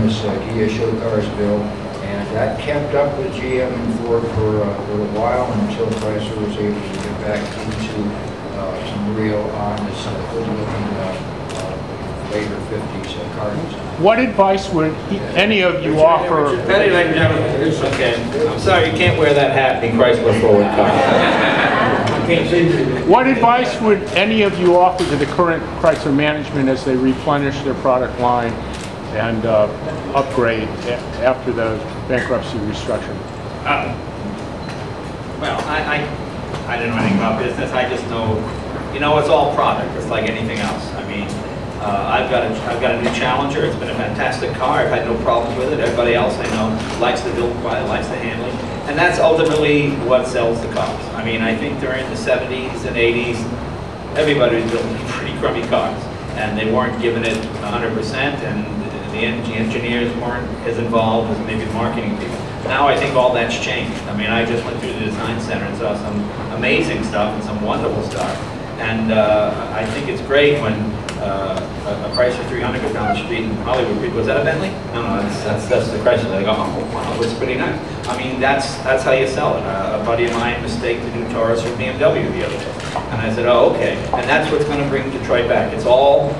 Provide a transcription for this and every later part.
famous Kia show cars built, and that kept up with GM and Ford for a while until Chrysler was able to get back into some real honest, good-looking later 50s cars. What advice would any of you offer? Ladies and gentlemen, okay, I'm sorry you can't wear that hat in Chrysler forward car. What advice would any of you offer to the current Chrysler management as they replenish their product line and upgrade after the bankruptcy restructuring? Well, I don't know anything about business. I just know, you know, it's all product. It's like anything else. I mean, I've got a new Challenger. It's been a fantastic car. I've had no problems with it. Everybody else I know likes the build quality, likes the handling, and that's ultimately what sells the cars. I mean, I think during the 70s and 80s, everybody was building pretty crummy cars, and they weren't giving it 100%, and the engineers weren't as involved as maybe the marketing people. Now I think all that's changed. I mean, I just went through the design center and saw some amazing stuff and some wonderful stuff, and I think it's great when a Chrysler 300 goes down the street in Hollywood. People, was that a Bentley? No, that's the Chrysler. They go, oh wow, that's pretty nice. I mean, that's how you sell it. A buddy of mine mistaked the new Taurus for BMW the other day, and I said, oh okay. And that's what's going to bring Detroit back. It's all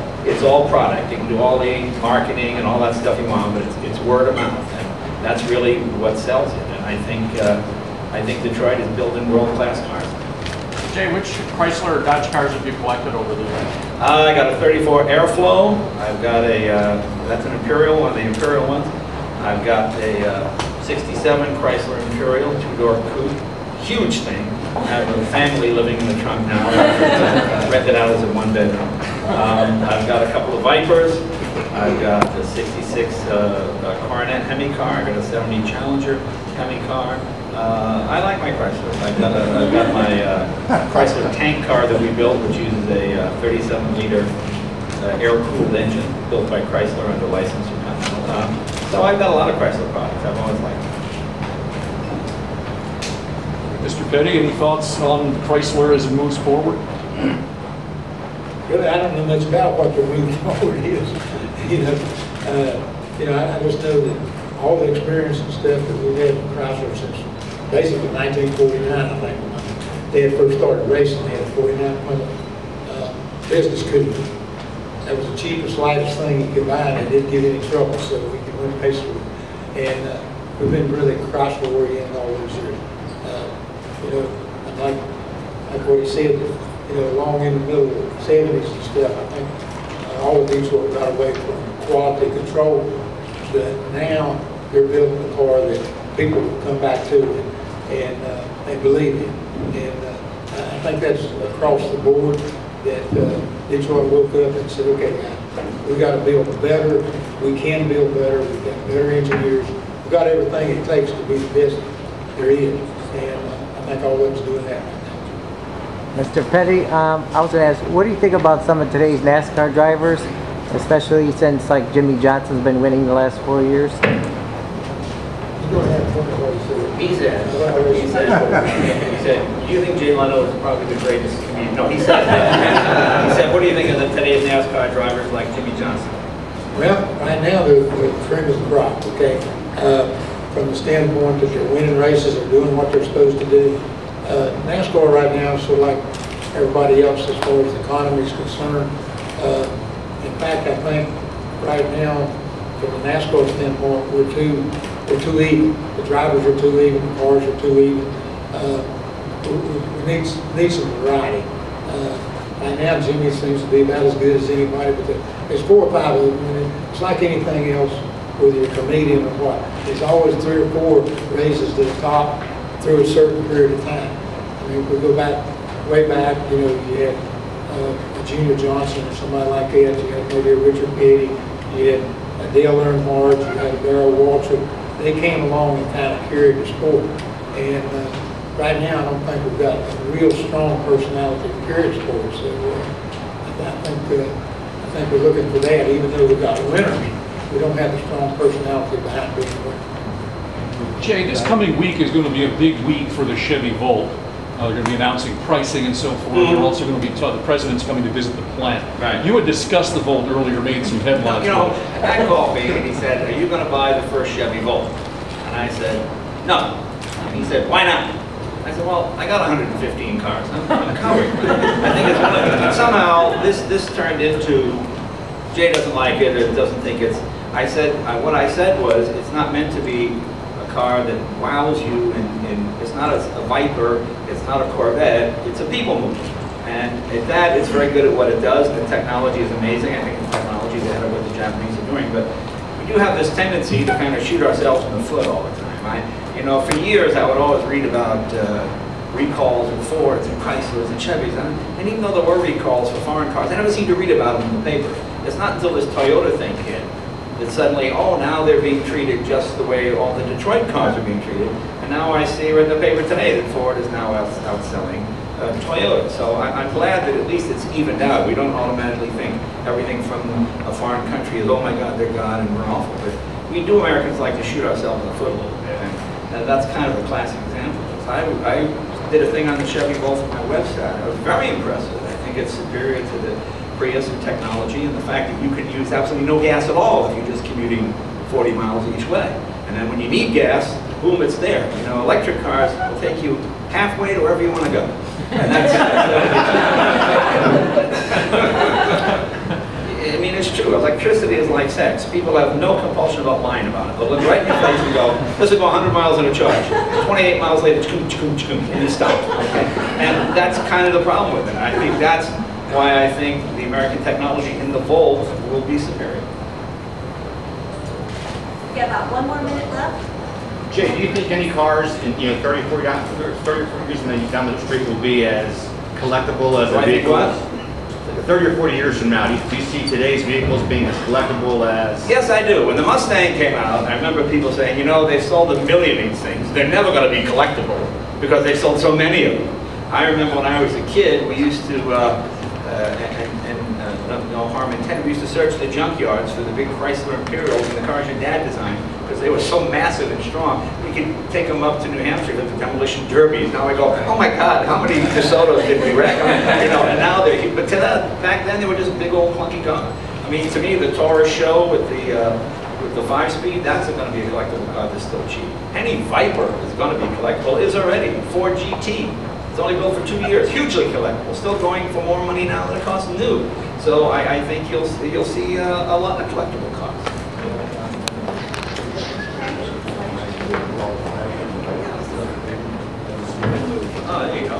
product. You can do all the marketing and all that stuff you want, but it's word of mouth, and that's really what sells it. And I think Detroit is building world-class cars. Jay, which Chrysler or Dodge cars have you collected over the years? I got a 34 Airflow. I've got a, that's an Imperial, one of the Imperial ones. I've got a 67 Chrysler Imperial, two-door coupe. Huge thing. I have a family living in the trunk now. Rent it out as a one-bedroom. I've got a couple of Vipers. I've got a 66 Coronet Hemi car. I got a 70 Challenger Hemi car. I like my Chrysler. I've got my Chrysler tank car that we built, which uses a 37-liter air-cooled engine built by Chrysler under license from Continental. So I've got a lot of Chrysler products. I've always liked them. Mr. Petty, any thoughts on Chrysler as it moves forward? Really, I don't know much about what the move forward is. I just know that all the experience and stuff that we've had in Chrysler since basically 1949, I think, when they had first started racing, they had a 49 business coupe. That was the cheapest, lightest thing you could buy, and it didn't give any trouble, so we could run pace with it. And we've been really Chrysler oriented all those years. And like what he said, along in the middle of the 70s and stuff, I think all of these sort of got away from quality control, but now they're building a car that people will come back to and they believe in. And I think that's across the board that Detroit woke up and said, okay, we got to build better. We can build better. We've got better engineers. We've got everything it takes to be the best there is. And I think all of them's doing that right now. Mr. Petty, I was going to ask, what do you think about some of today's NASCAR drivers, especially since like Jimmie Johnson's been winning the last 4 years? He said, do you think Jay Leno is probably the greatest comedian? No, he said that. He said, what do you think of today's NASCAR drivers like Jimmie Johnson? Well, right now they're cream of the crop, okay? From the standpoint that they're winning races, they're doing what they're supposed to do. NASCAR right now is sort of like everybody else as far as the economy is concerned. In fact, I think right now, from the NASCAR standpoint, we're too even. The drivers are too even, the cars are too even. We need some variety. Right now, Jimmie seems to be about as good as anybody, but there's 4 or 5 of them. It's like anything else, whether you're a comedian or what. There's always 3 or 4 raises to the top through a certain period of time. I mean, if we go back, way back, you had a Jimmie Johnson or somebody like that. You had maybe a Richard Petty. You had a Dale Earnhardt. You had a Darrell Waltrip. They came along and kind of carried the sport. And right now, I don't think we've got a real strong personality to carry the sport. So I think we're looking for that. Even though we've got winners, we don't have a strong personality behind being a winner. Jay, this coming week is going to be a big week for the Chevy Volt. They're going to be announcing pricing and so forth. They're also going to be the president's coming to visit the plant. Right. You had discussed the Volt earlier, made some headlines. You know, a guy called me and he said, "Are you going to buy the first Chevy Volt?" And I said, "No." And he said, "Why not?" I said, "Well, I got 115 cars. I'm covered." I think it's somehow this turned into Jay doesn't like it or doesn't think it's. I said what I said was it's not meant to be a car that wows you, and it's not a Viper, it's not a Corvette, it's a people mover. And at that, it's very good at what it does. The technology is amazing. I think the technology is ahead of what the Japanese are doing, but we do have this tendency to kind of shoot ourselves in the foot all the time. You know, for years I would always read about recalls of Fords and Chryslers and Chevys, and even though there were recalls for foreign cars, I never seemed to read about them in the paper. It's not until this Toyota thing hit that suddenly, oh, now they're being treated just the way all the Detroit cars are being treated. And now I see in the paper today that Ford is now outselling Toyota. So I'm glad that at least it's evened out. We don't automatically think everything from a foreign country is, oh my God, they're God and we're awful. But we do Americans like to shoot ourselves in the foot a little bit. And that's kind of a classic example. I did a thing on the Chevy Volt on my website. I was very impressed with it. I think it's superior to the Prius in technology, and the fact that you can use absolutely no gas at all if you're just commuting 40 miles each way. And then when you need gas, boom, it's there. You know, electric cars will take you halfway to wherever you want to go. And that's I mean, it's true. Electricity is like sex. People have no compulsion about lying about it. They'll look right in your face and go, this will go 100 miles in a charge. 28 miles later, and you stop. Okay? And that's kind of the problem with it. I think that's why I think the American technology in the Volt will be superior. We got about 1 more minute left. Jay, do you think any cars in 30 or 40 years down the street will be as collectible as a vehicle? 30 or 40 years from now, do you see today's vehicles being as collectible as... Yes, I do. When the Mustang came out, I remember people saying, you know, they've sold 1 million of these things. They're never going to be collectible because they've sold so many of them. I remember when I was a kid, we used to, no harm intended, we used to search the junkyards for the big Chrysler Imperials and the cars your dad designed because they were so massive and strong. We could take them up to New Hampshire to the demolition derbies. Now I go, oh my God, how many DeSotos did we wreck? You know, and now they're, but back then they were just big old clunky cars. I mean, to me, the Taurus show with the 5-speed, that's going to be a collectible car that's still cheap. Any Viper is going to be collectible, is already. Ford GT, it's only built for 2 years, hugely collectible, still going for more money now than it costs new. So I think you'll see a lot of collectible cars. Oh, there you go.